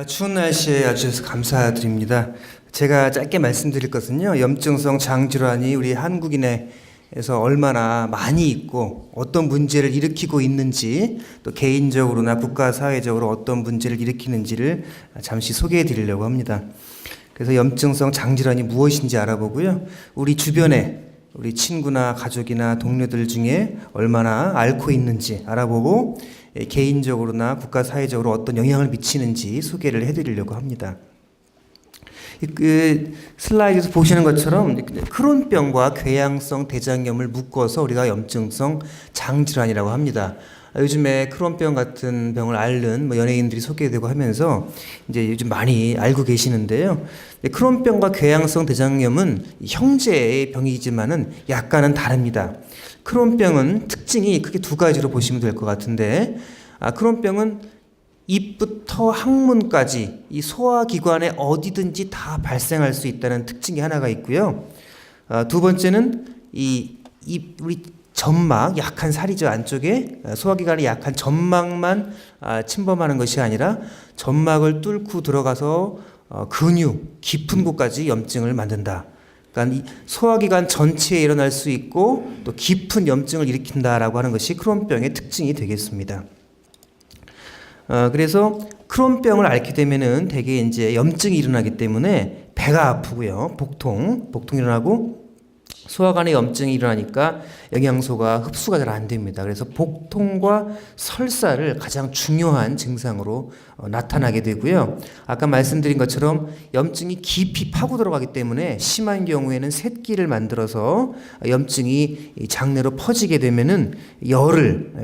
추운 날씨에 와주셔서 감사드립니다. 제가 짧게 말씀드릴 것은요, 염증성 장질환이 우리 한국인에서 얼마나 많이 있고 어떤 문제를 일으키고 있는지, 또 개인적으로나 국가 사회적으로 어떤 문제를 일으키는지를 잠시 소개해 드리려고 합니다. 그래서 염증성 장질환이 무엇인지 알아보고요, 우리 주변에 우리 친구나 가족이나 동료들 중에 얼마나 앓고 있는지 알아보고 개인적으로나 국가 사회적으로 어떤 영향을 미치는지 소개를 해드리려고 합니다. 그 슬라이드에서 보시는 것처럼 크론병과 궤양성 대장염을 묶어서 우리가 염증성 장질환이라고 합니다. 요즘에 크론병 같은 병을 앓는 연예인들이 소개되고 하면서 이제 요즘 많이 알고 계시는데요. 크론병과 궤양성 대장염은 형제의 병이지만은 약간은 다릅니다. 크론병은 특징이 크게 두 가지로 보시면 될 것 같은데, 크론병은 입부터 항문까지 이 소화기관에 어디든지 다 발생할 수 있다는 특징이 하나가 있고요. 두 번째는 우리 점막, 약한 살이죠. 안쪽에 소화기관이 약한 점막만 침범하는 것이 아니라 점막을 뚫고 들어가서 근육, 깊은 곳까지 염증을 만든다. 그러니까 이 소화기관 전체에 일어날 수 있고 또 깊은 염증을 일으킨다라고 하는 것이 크론병의 특징이 되겠습니다. 그래서 크론병을 앓게 되면은 대개 이제 염증이 일어나기 때문에 배가 아프고요, 복통이 일어나고 소화관에 염증이 일어나니까 영양소가 흡수가 잘 안 됩니다. 그래서 복통과 설사를 가장 중요한 증상으로 나타나게 되고요. 아까 말씀드린 것처럼 염증이 깊이 파고 들어가기 때문에 심한 경우에는 새끼를 만들어서 염증이 장내로 퍼지게 되면은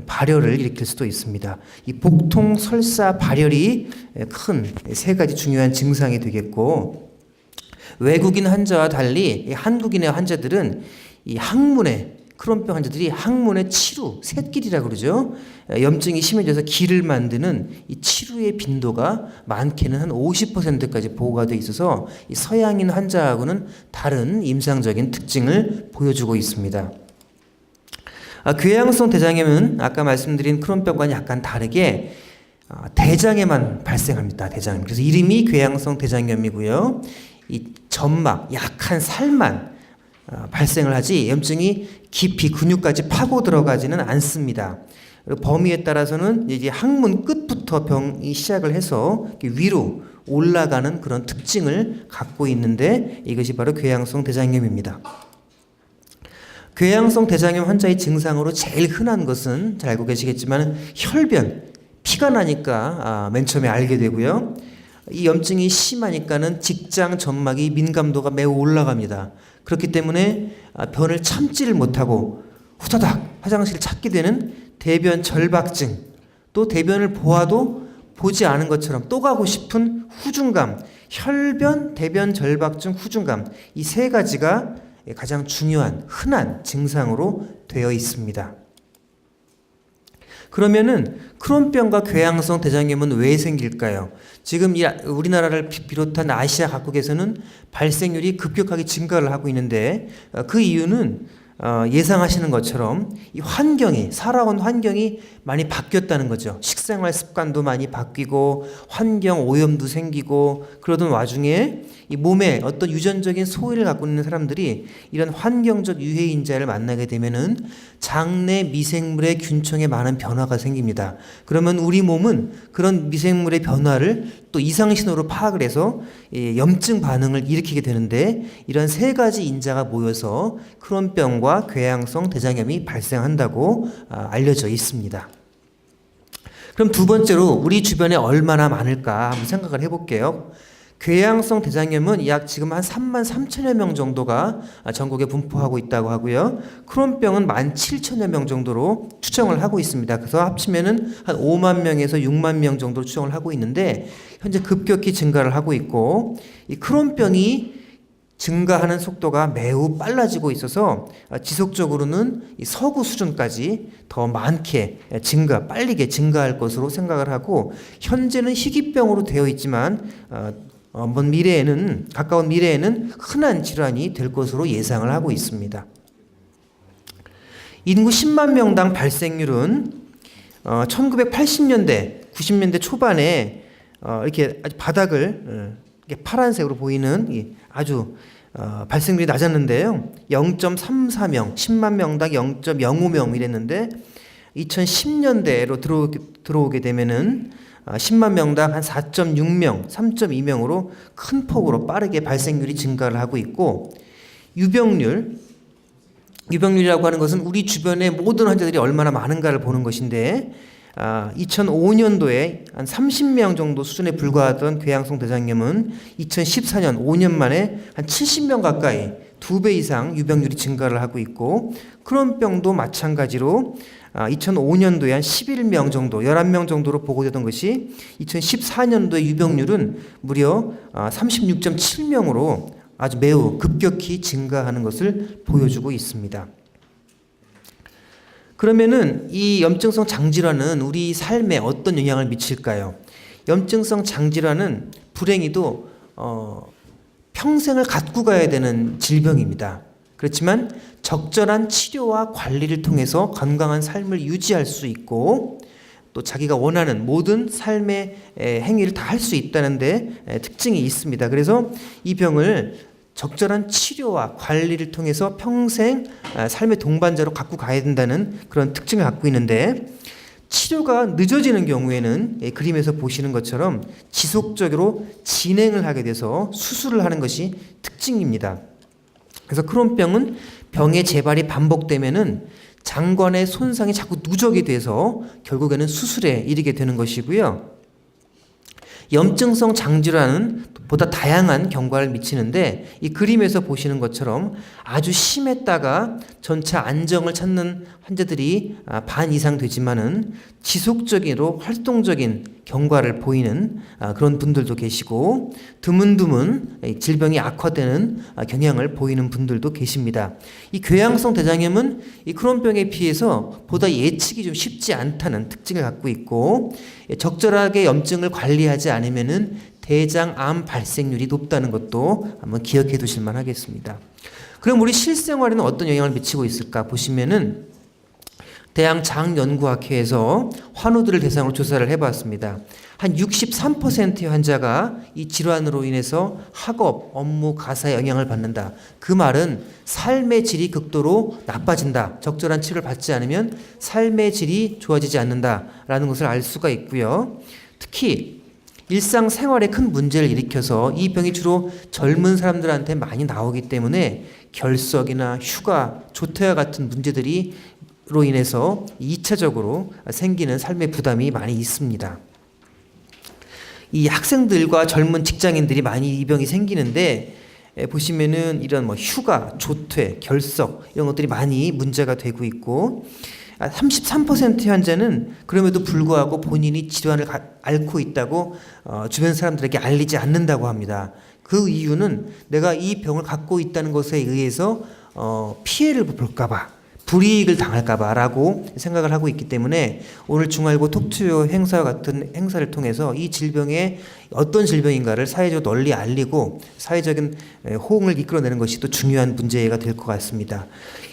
발열을 일으킬 수도 있습니다. 이 복통, 설사, 발열이 큰 세 가지 중요한 증상이 되겠고, 외국인 환자와 달리 한국인의 환자들은 이 항문에, 크론병 환자들이 항문의 치루, 샛길이라고 그러죠. 염증이 심해져서 길을 만드는 이 치루의 빈도가 많게는 한 50%까지 보고가 돼 있어서 이 서양인 환자하고는 다른 임상적인 특징을 보여주고 있습니다. 궤양성 대장염은 아까 말씀드린 크론병과는 약간 다르게 대장에만 발생합니다. 대장. 그래서 이름이 궤양성 대장염이고요. 이 점막, 약한 살만 발생을 하지 염증이 깊이 근육까지 파고 들어가지는 않습니다. 그리고 범위에 따라서는 이제 항문 끝부터 병이 시작을 해서 위로 올라가는 그런 특징을 갖고 있는데, 이것이 바로 궤양성 대장염입니다. 궤양성 대장염 환자의 증상으로 제일 흔한 것은 잘 알고 계시겠지만 혈변, 피가 나니까 맨 처음에 알게 되고요. 이 염증이 심하니까는 직장 점막이 민감도가 매우 올라갑니다. 그렇기 때문에 변을 참지를 못하고 후다닥 화장실을 찾게 되는 대변 절박증, 또 대변을 보아도 보지 않은 것처럼 또 가고 싶은 후중감, 혈변, 대변 절박증, 후중감, 이 세 가지가 가장 중요한 흔한 증상으로 되어 있습니다. 그러면은 크론병과 궤양성 대장염은 왜 생길까요? 지금 우리나라를 비롯한 아시아 각국에서는 발생률이 급격하게 증가를 하고 있는데, 그 이유는 예상하시는 것처럼 이 환경이, 살아온 환경이 많이 바뀌었다는 거죠. 식생활 습관도 많이 바뀌고 환경 오염도 생기고, 그러던 와중에 이 몸에 어떤 유전적인 소외를 갖고 있는 사람들이 이런 환경적 유해인자를 만나게 되면은 장내 미생물의 균총에 많은 변화가 생깁니다. 그러면 우리 몸은 그런 미생물의 변화를 또 이상신호로 파악을 해서 염증 반응을 일으키게 되는데, 이런 세 가지 인자가 모여서 크론병과 궤양성 대장염이 발생한다고 알려져 있습니다. 그럼 두 번째로 우리 주변에 얼마나 많을까 한번 생각을 해볼게요. 궤양성 대장염은 약 지금 한 33,000여 명 정도가 전국에 분포하고 있다고 하고요. 크론병은 17,000여 명 정도로 추정을 하고 있습니다. 그래서 합치면은 한 5만 명에서 6만 명 정도로 추정을 하고 있는데, 현재 급격히 증가를 하고 있고, 이 크론병이 증가하는 속도가 매우 빨라지고 있어서 지속적으로는 이 서구 수준까지 더 많게 빠르게 증가할 것으로 생각을 하고, 현재는 희귀병으로 되어 있지만 가까운 미래에는 흔한 질환이 될 것으로 예상을 하고 있습니다. 인구 10만 명당 발생률은 1980년대, 90년대 초반에 이렇게 아주 바닥을 이렇게 파란색으로 보이는 아주 발생률이 낮았는데요. 0.34명, 10만 명당 0.05명 이랬는데 2010년대로 들어오게 되면은 10만 명당 한 4.6명, 3.2명으로 큰 폭으로 빠르게 발생률이 증가를 하고 있고, 유병률이라고 하는 것은 우리 주변의 모든 환자들이 얼마나 많은가를 보는 것인데 2005년도에 한 30명 정도 수준에 불과하던 궤양성 대장염은 2014년 5년 만에 한 70명 가까이 2배 이상 유병률이 증가를 하고 있고, 크론병도 마찬가지로 2005년도에 한 11명 정도, 11명 정도로 보고되던 것이 2014년도의 유병률은 무려 36.7명으로 아주 매우 급격히 증가하는 것을 보여주고 있습니다. 그러면은 이 염증성 장질환은 우리 삶에 어떤 영향을 미칠까요? 염증성 장질환은 불행히도 평생을 갖고 가야 되는 질병입니다. 그렇지만 적절한 치료와 관리를 통해서 건강한 삶을 유지할 수 있고, 또 자기가 원하는 모든 삶의 행위를 다 할 수 있다는 데 특징이 있습니다. 그래서 이 병을 적절한 치료와 관리를 통해서 평생 삶의 동반자로 갖고 가야 된다는 그런 특징을 갖고 있는데, 치료가 늦어지는 경우에는 그림에서 보시는 것처럼 지속적으로 진행을 하게 돼서 수술을 하는 것이 특징입니다. 그래서 크론병은 병의 재발이 반복되면은 장관의 손상이 자꾸 누적이 돼서 결국에는 수술에 이르게 되는 것이고요. 염증성 장질환은 보다 다양한 경과를 미치는데, 이 그림에서 보시는 것처럼 아주 심했다가 점차 안정을 찾는 환자들이 반 이상 되지만은 지속적으로 활동적인 경과를 보이는 그런 분들도 계시고, 드문드문 질병이 악화되는 경향을 보이는 분들도 계십니다. 이 궤양성 대장염은 이 크론병에 비해서 보다 예측이 좀 쉽지 않다는 특징을 갖고 있고, 적절하게 염증을 관리하지 않으면은 대장암 발생률이 높다는 것도 한번 기억해 두실 만 하겠습니다. 그럼 우리 실생활에는 어떤 영향을 미치고 있을까 보시면은, 대한장연구학회에서 환우들을 대상으로 조사를 해봤습니다. 한 63%의 환자가 이 질환으로 인해서 학업, 업무, 가사에 영향을 받는다. 그 말은 삶의 질이 극도로 나빠진다. 적절한 치료를 받지 않으면 삶의 질이 좋아지지 않는다라는 것을 알 수가 있고요. 특히 일상생활에 큰 문제를 일으켜서 이 병이 주로 젊은 사람들한테 많이 나오기 때문에 결석이나 휴가, 조퇴와 같은 문제들이 로 인해서 2차적으로 생기는 삶의 부담이 많이 있습니다. 이 학생들과 젊은 직장인들이 많이 이 병이 생기는데, 보시면은 이런 휴가, 조퇴, 결석 이런 것들이 많이 문제가 되고 있고, 33%의 환자는 그럼에도 불구하고 본인이 질환을 앓고 있다고 주변 사람들에게 알리지 않는다고 합니다. 그 이유는 내가 이 병을 갖고 있다는 것에 의해서 피해를 볼까봐, 불이익을 당할까봐라고 생각을 하고 있기 때문에 오늘 중알고 톡투요 행사와 같은 행사를 통해서 이 질병의 어떤 질병인가를 사회적으로 널리 알리고 사회적인 호응을 이끌어내는 것이 또 중요한 문제가 될 것 같습니다.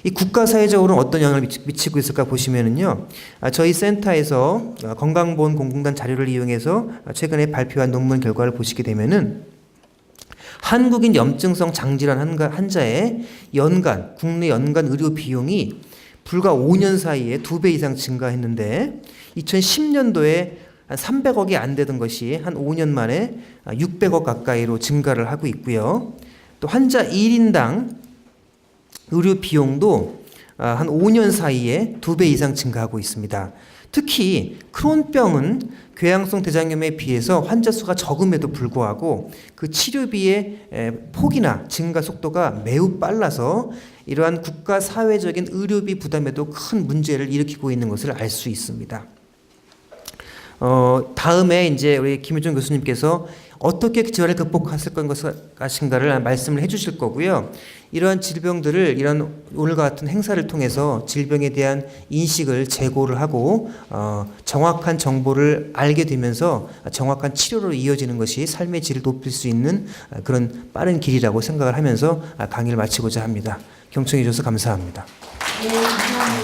이 국가 사회적으로는 어떤 영향을 미치고 있을까 보시면은요, 저희 센터에서 건강보건공공단 자료를 이용해서 최근에 발표한 논문 결과를 보시게 되면은, 한국인 염증성 장질환 환자의 국내 연간 의료 비용이 불과 5년 사이에 2배 이상 증가했는데, 2010년도에 한 300억이 안 되던 것이 한 5년 만에 600억 가까이로 증가를 하고 있고요. 또 환자 1인당 의료 비용도 한 5년 사이에 2배 이상 증가하고 있습니다. 특히 크론병은 궤양성 대장염에 비해서 환자 수가 적음에도 불구하고 그 치료비의 폭이나 증가 속도가 매우 빨라서 이러한 국가 사회적인 의료비 부담에도 큰 문제를 일으키고 있는 것을 알 수 있습니다. 다음에 이제 우리 김효정 교수님께서 어떻게 질환을 극복했을 것인가를 말씀을 해주실 거고요. 이러한 질병들을 이런 오늘과 같은 행사를 통해서 질병에 대한 인식을 제고를 하고 정확한 정보를 알게 되면서 정확한 치료로 이어지는 것이 삶의 질을 높일 수 있는 그런 빠른 길이라고 생각을 하면서 강의를 마치고자 합니다. 경청해 주셔서 감사합니다. 네, 감사합니다.